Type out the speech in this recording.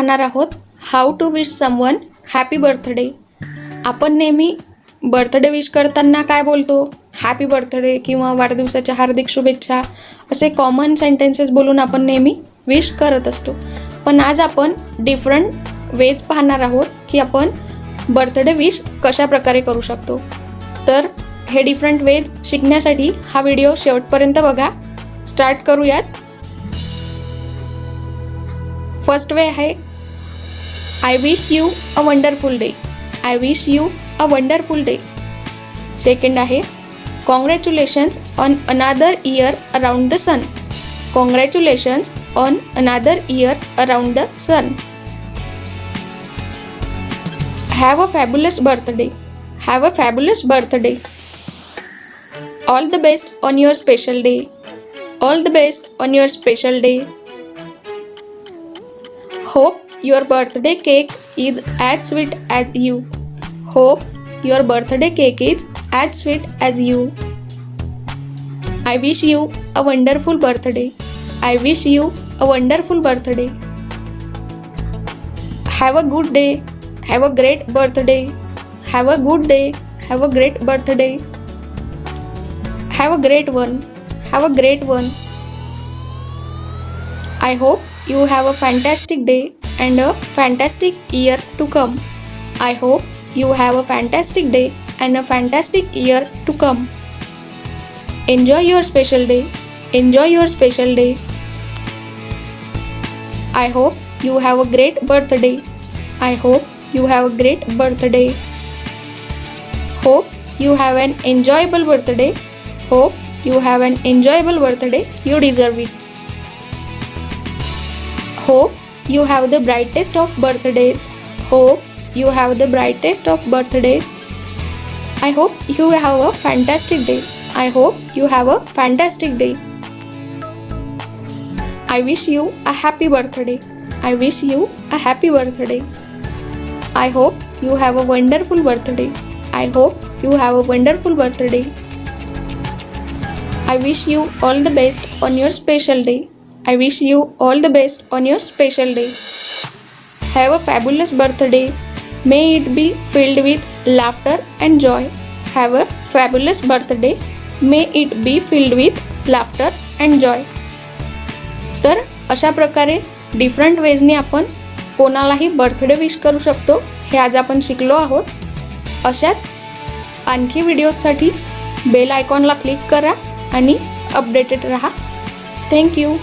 पाहणार आहोत how to wish someone happy birthday. आपण नेहमी बर्थडे विश करताना काय बोलतो, हॅपी बर्थडे किंवा वाढदिवसाच्या हार्दिक शुभेच्छा असे कॉमन सेंटेन्सेस बोलून आपण नेहमी विश करत असतो. पण आज आपण डिफरंट वेज पाहणार आहोत की आपण बर्थडे विश कशा प्रकारे करू शकतो. तर हे डिफरंट वेज शिकण्यासाठी हा व्हिडिओ शेवटपर्यंत बघा. स्टार्ट करूयात. फर्स्ट वे आहे I wish you a wonderful day. I wish you a wonderful day. Second आहे congratulations on another year around the sun. Congratulations on another year around the sun. Have a fabulous birthday. Have a fabulous birthday. All the best on your special day. All the best on your special day. Hope your birthday cake is as sweet as you. Hope your birthday cake is as sweet as you. I wish you a wonderful birthday. I wish you a wonderful birthday. Have a good day. Have a great birthday. Have a good day. Have a great birthday. Have a great one. Have a great one. I hope you have a fantastic day and a fantastic year to come. I hope you have a fantastic day and a fantastic year to come. Enjoy your special day. Enjoy your special day. I hope you have a great birthday. I hope you have a great birthday. Hope you have an enjoyable birthday. Hope you have an enjoyable birthday. You deserve it. Hope you have the brightest of birthdays. Hope you have the brightest of birthdays. I hope you have a fantastic day. I hope you have a fantastic day. I wish you a happy birthday. I wish you a happy birthday. I hope you have a wonderful birthday. I hope you have a wonderful birthday. I wish you all the best on your special day. I wish you all the best on your special day. Have a fabulous birthday. May it be filled with laughter and joy. Have a fabulous birthday. May it be filled with laughter and joy. तर अशा प्रकारे different वेजने आपण कोणालाही birthday wish करू शकतो. हे आज आपण शिकलो आहोत. अशाच आणखी व्हिडिओसाठी बेल आयकॉनला क्लिक करा आणि अपडेटेड रहा. Thank you.